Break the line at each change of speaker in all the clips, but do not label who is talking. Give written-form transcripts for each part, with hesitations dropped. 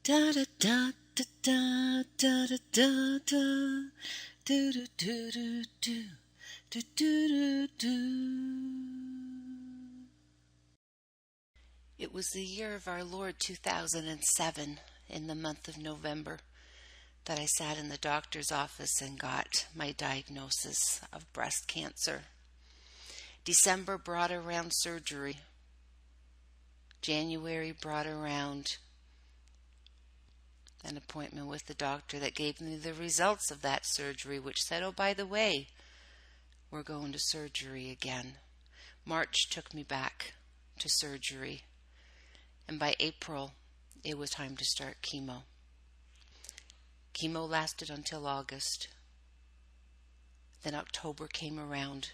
Da da da da da da da da da do do do do do do do do. It was the year of our Lord 2007, in the month of November, that I sat in the doctor's office and got my diagnosis of breast cancer. December brought around surgery. January brought around an appointment with the doctor that gave me the results of that surgery, which said, oh, by the way, we're going to surgery again. March took me back to surgery, and by April, it was time to start chemo. Chemo lasted until August. Then October came around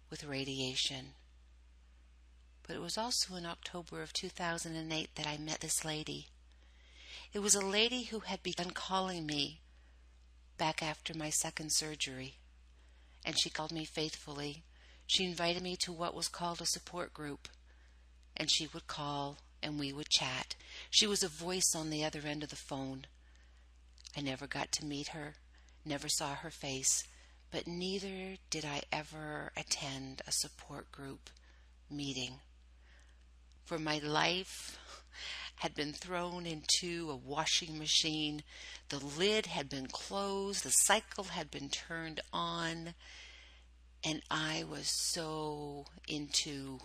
with radiation. But it was also in October of 2008 that I met this lady. It was a lady who had begun calling me back after my second surgery, and she called me faithfully. She invited me to what was called a support group, and she would call and we would chat. She was a voice on the other end of the phone. I never got to meet her, never saw her face, but neither did I ever attend a support group meeting. For my life had been thrown into a washing machine. The lid had been closed, the cycle had been turned on, and I was so into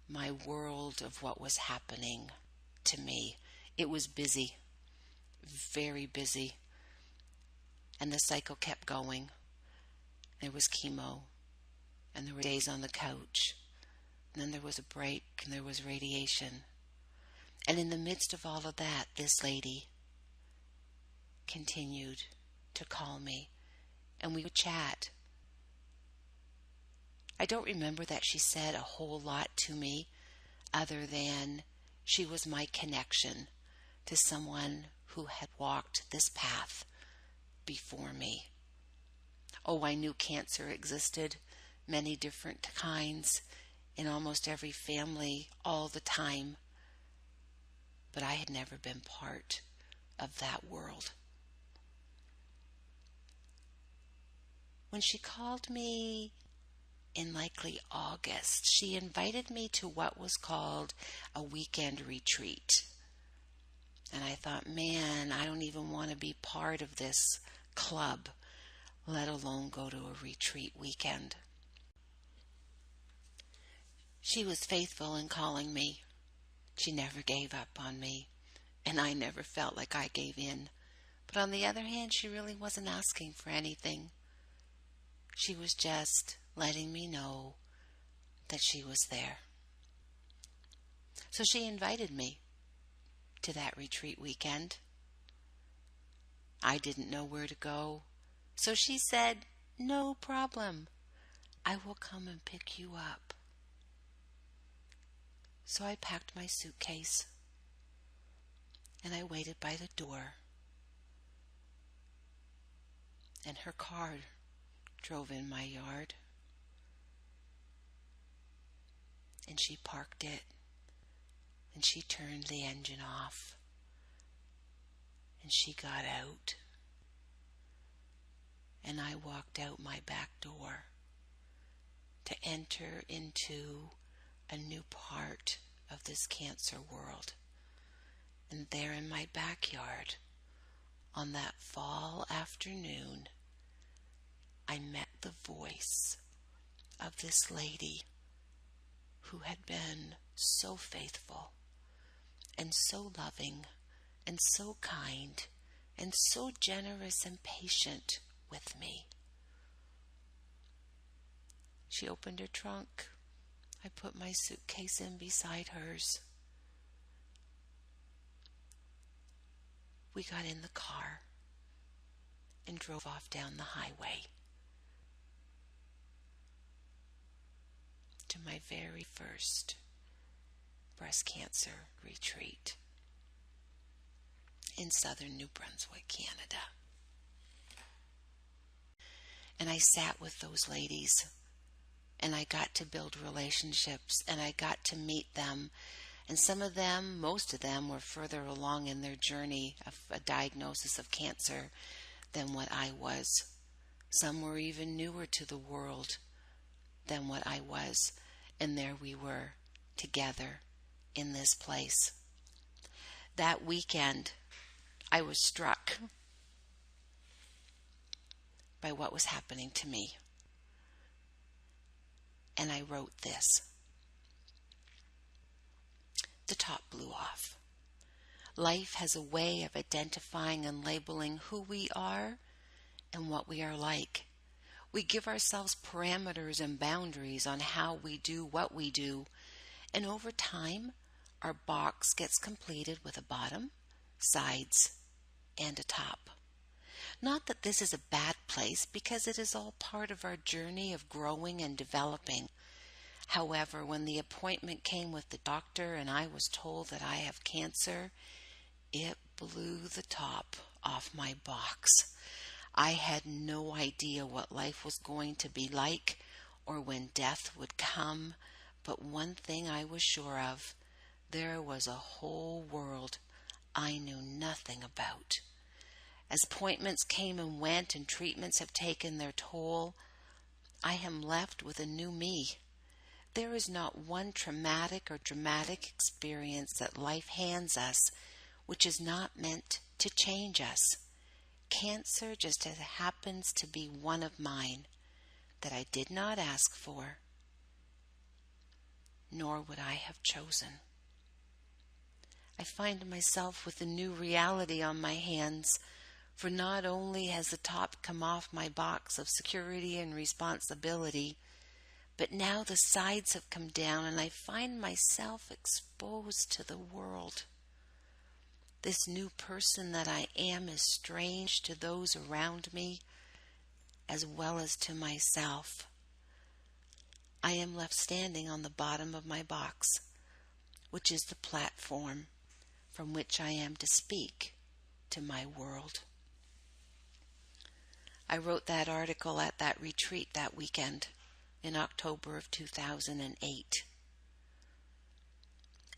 my world of what was happening to me. It was busy, very busy, and the cycle kept going. There was chemo, and there were days on the couch, and then there was a break, and there was radiation. And in the midst of all of that, this lady continued to call me, and we would chat. I don't remember that she said a whole lot to me, other than she was my connection to someone who had walked this path before me. Oh, I knew cancer existed, many different kinds, in almost every family, all the time. But I had never been part of that world. When she called me in likely August, she invited me to what was called a weekend retreat. And I thought, man, I don't even want to be part of this club, let alone go to a retreat weekend. She was faithful in calling me. She never gave up on me, and I never felt like I gave in. But on the other hand, she really wasn't asking for anything. She was just letting me know that she was there. So she invited me to that retreat weekend. I didn't know where to go, so she said, no problem, I will come and pick you up. So I packed my suitcase, and I waited by the door, and her car drove in my yard, and she parked it, and she turned the engine off, and she got out, and I walked out my back door to enter into a new part of this cancer world. And there in my backyard, on that fall afternoon, I met the voice of this lady who had been so faithful and so loving and so kind and so generous and patient with me. She opened her trunk. I put my suitcase in beside hers. We got in the car and drove off down the highway to my very first breast cancer retreat in southern New Brunswick, Canada. And I sat with those ladies, and I got to build relationships, and I got to meet them, And some of them, most of them, were further along in their journey of a diagnosis of cancer than what I was. Some were even newer to the world than what I was. And there we were, together, in this place. That weekend, I was struck by what was happening to me. And I wrote this. The top blew off. Life has a way of identifying and labeling who we are and what we are like. We give ourselves parameters and boundaries on how we do what we do, and over time, our box gets completed with a bottom, sides, and a top. Not that this is a bad place, because it is all part of our journey of growing and developing. However, when the appointment came with the doctor and I was told that I have cancer, it blew the top off my box. I had no idea what life was going to be like or when death would come, but one thing I was sure of, there was a whole world I knew nothing about. As appointments came and went and treatments have taken their toll, I am left with a new me. There is not one traumatic or dramatic experience that life hands us which is not meant to change us. Cancer just happens to be one of mine that I did not ask for, nor would I have chosen. I find myself with a new reality on my hands, for not only has the top come off my box of security and responsibility, but now the sides have come down and I find myself exposed to the world. This new person that I am is strange to those around me as well as to myself. I am left standing on the bottom of my box, which is the platform from which I am to speak to my world. I wrote that article at that retreat that weekend in October of 2008.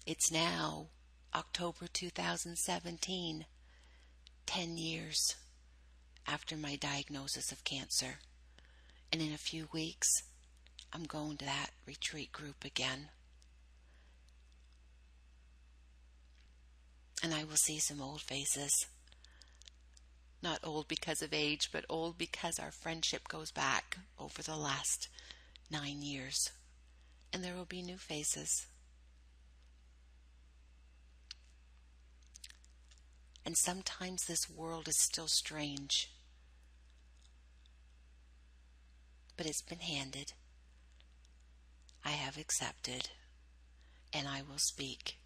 It's now October 2017, 10 years after my diagnosis of cancer. And in a few weeks, I'm going to that retreat group again. And I will see some old faces. Not old because of age, but old because our friendship goes back over the last 9 years. And there will be new faces. And sometimes this world is still strange. But it's been handed. I have accepted. And I will speak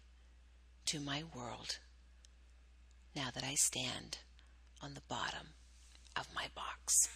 to my world now that I stand on the bottom of my box.